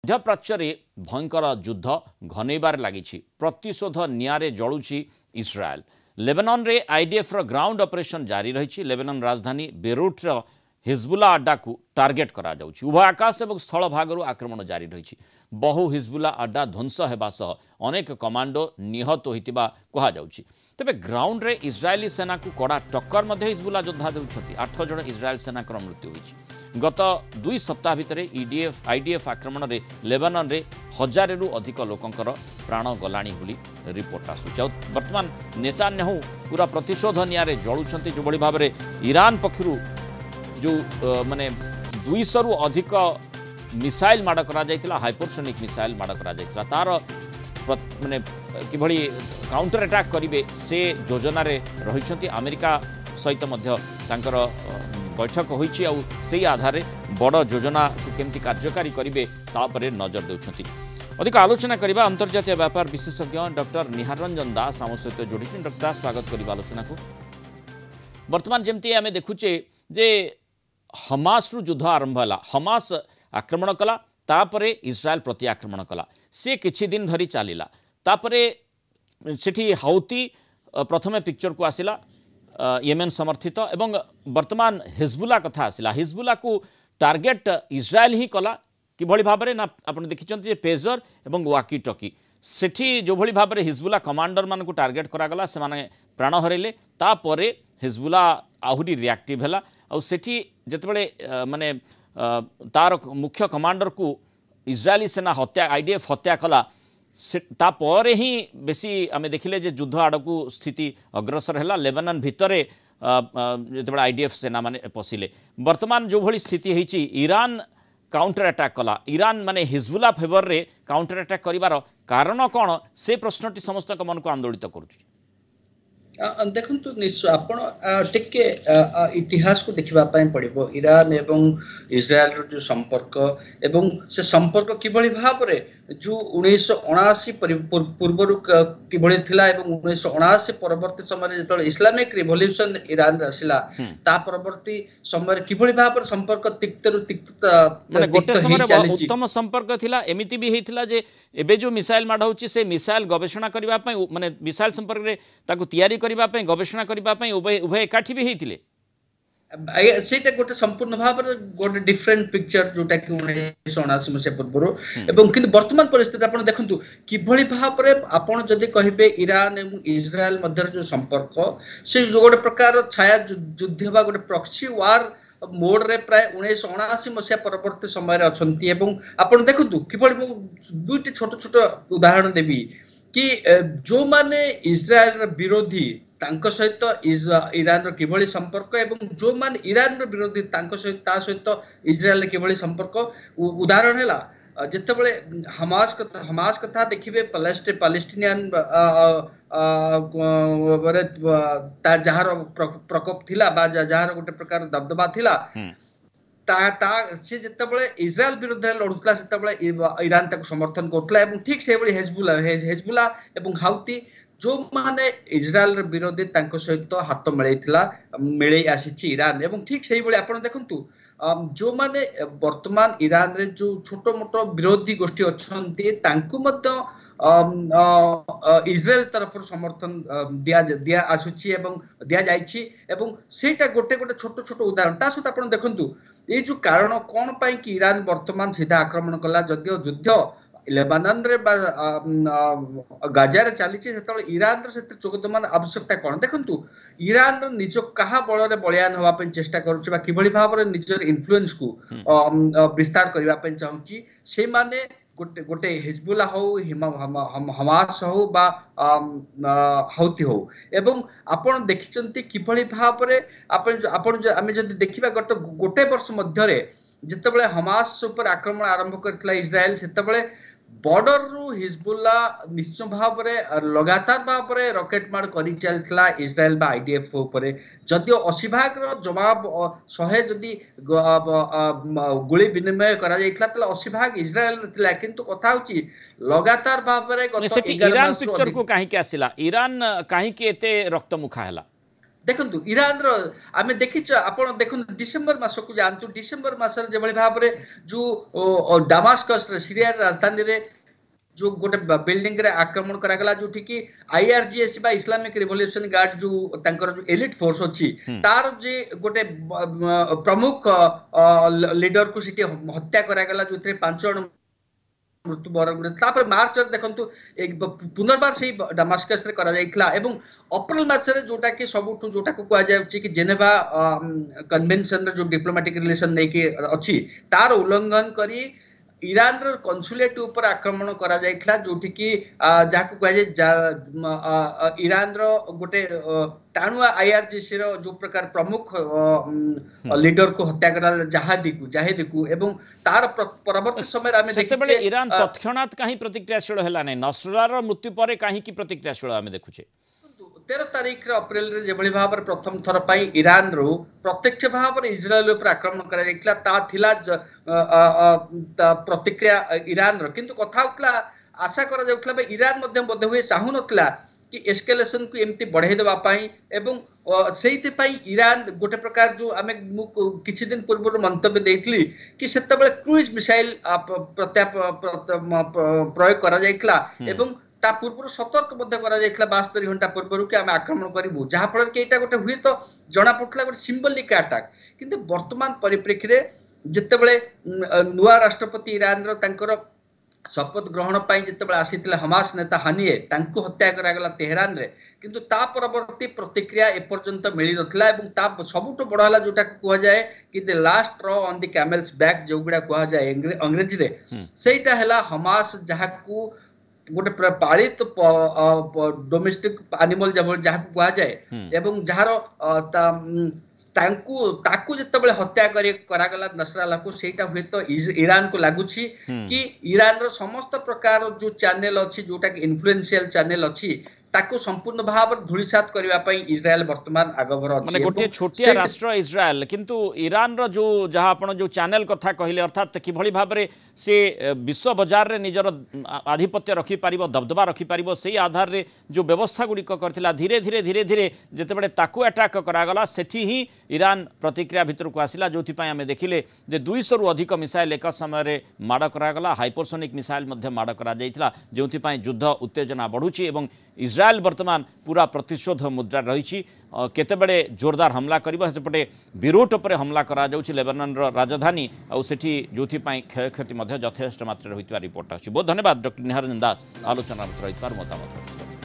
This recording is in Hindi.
मध्यप्राच्य भयंकर युद्ध घनैबार लगी प्रतिशोध निआरे जलुची इस्राएल। लेबानन रे आईडीएफ रो ग्राउंड ऑपरेशन जारी रही। लेबानन राजधानी बेरुट रो हिजबुल्ला अड्डा को टार्गेट करा जाउछि। उभय आकाश और स्थल भागरू आक्रमण जारी रही। बहु हिजबुल्ला अड्डा ध्वंस होगा सह अनेक कमांडो निहत होइतिबा कहा जाउछि। तेबे ग्राउंड रे इस्राएली सेना को कड़ा टक्कर मध्य हिजबुल्ला योद्धा देउछथि। 8 जन इस्राएल सेनाकर मृत्यु होइछि। गत 2 सप्ताह भितर आईडीएफ आक्रमण रे लेबानन रे 1000 रु अधिक लोकंकर प्राण गलाणी बोली रिपोर्ट आसुछि। वर्तमान नेतान्याहू पूरा प्रतिशोध निआरे जळुछन्ति। जो बड़ी भाव में ईरान पक्षरु जो माने 200 रु अधिक मिसाइल माड़ करा जायतिला, हाइपरसोनिक मिसाइल माड़ करा जायतिला। तार माने किभली काउंटर अटैक करिवे से योजना रे रहिछन्ति। अमेरिका सहित मध्य तांकर बैठक होइछि आ सेही आधार बड़ योजना को केमती कार्यकारी करिवे तापरे नजर देउछन्ति। अधिक आलोचना करिबा अंतर्जातीय व्यापार विशेषज्ञ डॉक्टर निहार रंजन दास आम सहित जोड़ी। डॉक्टर दास स्वागत करिबा आलोचना को। वर्तमान जेमती आमे देखुचे जे हमास रु युद्ध आरंभ हला। हमास आक्रमण कला, तापरे इस्राएल प्रति आक्रमण कला। से किछि दिन धरी चलिला। तापरे सेठी हाउती प्रथमे पिक्चर को आसिला, येमेन समर्थित, एवं वर्तमान हिजबुल्ला कथा आसिला। हिजबुल्ला को टार्गेट इस्राएल ही कला किभली भाव में ना आपन देखिचंती पेजर एवं वाकी टकी सेठी जो भली भाव में हिजबुल्ला कमांडर मान को टार्गेट करागला से माने प्राण हरैले। तापरे हिजबुल्ला आहुरी रिएक्टिव हला और सेठी जतबेले माने तार मुख्य कमांडर को इस्राएली सेना हत्या आईडीएफ हत्या कला तापर ही बेसी आम देखिले जे युद्ध आड़ को स्थिति अग्रसर है। लेबानन भितरे जो आईडीएफ सेना माने पशिले। वर्तमान जो भली स्थिति होइछि ईरान काउंटर अटैक कला। ईरान माने हिजबुल्ला फेवर रे काउंटर अटैक करिवार कारण कौन से प्रश्नटी समस्त मन को आंदोलित करुछि। देखु निश्चय आपण टिके इतिहास को देखा पड़ो। ईरान एवं इस्राएल जो संपर्क एवं से संपर्क किभली भाव में जो 1979 पूर्व किभली थिला एवं 1979 परवर्ती समय जो इस्लामिक रिवोल्यूशन ईरान आसिला ता परवर्ती समय किभली भाव में संपर्क तिक्तरु तिक्त गोटे समय उत्तम संपर्क थिला। एमिति भी हेतिला जे एबे जो मिसाइल माड होची से मिसाइल गवेषणा करिबा पई माने मिसाइल संपर्क रे ताकु तयारी करिबा पई गवेषणा करिबा पई उभय एकाठी भी हेतिले। सेटा गोटे संपूर्ण भाव में गोटे डिफरेंट पिक्चर जोटा कि 1979 मसीहा पूर्व एवं किंतु वर्तमान परिस्थिति आपण देखंतु किभली भाव में आपण जदि कहिबे ईरान एवं इस्राएल मध्य जो संपर्क से गोटे प्रकार छाया युद्ध बा गोटे प्रॉक्सी वार मोड रे प्राय 1979 मसीहा परवर्ती समय अछंती। एवं आपण देखंतु किभली दुईटी छोट छोट उदाहरण देबी कि जो माने इस्राएल विरोधी तांको सहित ईरान किभली संपर्क एवं जो मान ईरान विरोधी तांको सहित इस्राएल किभली संपर्क उदाहरण है जितेबले हमास कथा देखिए पैलेस्टीनियन जार प्रकोप थिला बा जार गोटे प्रकार दबदबा थिला से जितेबले इस्राएल विरुद्ध लड़ुला से ईरान ताको समर्थन करथला एवं ठीक से हेजबुल्ला एवं हाउती जो माने इस्राएल विरोधी तांको सहित हाथ मिले आसी ईरान एवं ठीक से भाई आप देखु जो माने वर्तमान ईरान रे जो छोट मोट विरोधी गोष्ठी अच्छा इस्राएल तरफ समर्थन दिया आसुची एवं दिया जाइछि एवं सेटा गोटे गोटे छोट छोट उदाहरण ता सहित आप देखु ये जो कारण कौन पाई कि ईरान वर्तमान सीधा आक्रमण कला जदियो युद्ध लेबानन रे गाजा रे चली ईरान जोगदान आवश्यकता कौन देखु ईरान निज क्या बल बलियान होगा चेष्टा करुच्ची किभली भाव में निजर इन्फ्लुएंस को विस्तार करने चाहूँगी से माने गोटे गोटे हिजबुल्ला हो हमास हो बा हाउती हो एवं आपण देखिचंती किभली भाव में आपण आमे जदि देखिबा गोटे वर्ष मध्य जितेबले हमास ऊपर आक्रमण आरंभ करथिला इस्राएल सेतेबले बॉर्डर रु हिजबुल्ला निश्चय भाव में लगातार भाव में रॉकेट मार करी चलथिला इस्राएल बा आईडीएफ ऊपर जदियो 80 भाग रो जवाब 100 जदि गुली विनिमय करा जाइतला तले 80 भाग इस्राएल थिला किंतु कथा होची लगातार भाव में ईरान पिक्चर को काहे के आसिला ईरान काहे के एते रक्त मुखा हला देखु इरान आम देखी आप देखो डिसेम्बर मास को जातु डिसेम्बर मसर जो भाव में जो डामास्कस सीरिया राजधानी रे जो गोटे बिल्डिंग रे आक्रमण करागला जो कि आईआरजीएस बा इस्लामिक रिवोल्यूशन गार्ड जो तांकर जो एलिट फोर्स अछि तार जे गोटे प्रमुख लीडर को सिटी हत्या करागला जो 5 जन मृत्युवरण तापर मार्च देखंतु एक पुनर्बार से डामास्कस रे करा जाइखला एवं अप्रैल मास रे जोटा कि सबुठु जोटा को कहा जाय कि जेनेवा कन्वेंशन रे जो डिप्लोमेटिक रिलेशन नै कि अछि तार उल्लंघन करी ईरान रो कन्सुलेट ऊपर आक्रमण करा जाइखला जोठी कि जाको कहा जाय ईरान रो गोटे टाणुआ आईआरजीसी रो जो प्रकार प्रमुख लीडर को हत्या करा जाहेदी को एवं तार परवर्ती समय रे सेते बेले ईरान तत्क्षणात काहे प्रतिक्रियाशील हैला नै नसरुल्लाह रो मृत्यु परे काहे कि प्रतिक्रियाशील आमे देखुछे 13 तारीख अप्रैल रे जेभली भाव प्रथम थर पाई ईरान रो प्रत्यक्ष भाव में इस्राएल ऊपर आक्रमण करा जाइखला ता थिला प्रतिक्रिया ईरान रो किंतु कथा उठला आशा करा जाउखला बे ईरान मध्यम बोध हुए चाहु नथला कि एस्केलेशन को एमती बढ़ाई देबा पाई एवं सेहिते पाई ईरान गोटे प्रकार जो आमे किछि दिन पूर्व मंतव्य देइथली कि सेतबेले क्रूज मिसाइल प्रयोग करा जाइखला एवं ता पूर्व सतर्क मध्य करा जाइखला 72 घंटा पूर्व कि आमे आक्रमण करिवु जहा फल कि एटा गोटे हुए तो जणा पड़तला गोटे सिंबलिक अटैक किंतु वर्तमान परिप्रेक्षी रे जेतेबेले नुवा राष्ट्रपति ईरान रो तांकर शपथ ग्रहण पाई जेतेबेले आसीतिले हमास नेता हानिए तांको हत्या करा गला तेहरान रे किंतु ता परवर्ती प्रतिक्रिया ए पर्यंत मिली नथला एवं ता सबुठ बड़ हला जोटा को जाय कि the last straw on the camel's back जोगुडा को जाय अंग्रेजी रे सेटा हला हमास जहाकू गोटे पालित डोमेस्टिक एनिमल जहाँ को कह जाए एवं जार ताकू जितेबाला हत्या करागला नसराल्लाह को सेटा हुए तो ईरान को लगुच कि ईरान रो समस्त प्रकार जो चैनल अच्छी जोटा कि इन्फ्लुएंशियल चैनल अच्छी ताको संपूर्ण भाव धूलिसात करबा पई इस्राएल वर्तमान आगभर अछि माने गोटे छोटिया राष्ट्र इस्राएल किंतु ईरान रो जो जहां आपण जो चैनल कथा कहले अर्थात कि भली भाव रे से विश्व बाजार रे निजर आधिपत्य रखि पारिबो दबदबा रखि पारिबो सेही आधार रे जो व्यवस्था गुडी करथिला धीरे धीरे जते बडे ताकू अटैक करागला सेठी ही ईरान प्रतिक्रिया भितर को आसिला जोथि पई हमें देखिले जे 200 रु अधिक मिसाइल एक समय रे माड करागला हाइपरसोनिक मिसाइल मध्ये माड करा जाइथिला जोथि पई युद्ध उत्तेजना बढ़ुची एवं इस्राएल वर्तमान पूरा प्रतिशोध मुद्रा रही केतेबेले जोरदार हमला करपटे बीरूट पर हमला करा जाउछि लेबानन राजधानी आउ सेठी जोथि पई क्षयक्षति मध्ये यथेष्ट मात्रा रहितवा रिपोर्ट आछि। बहुत धन्यवाद डॉक्टर निहारंजन दास आलोचना रहितवार मतामत।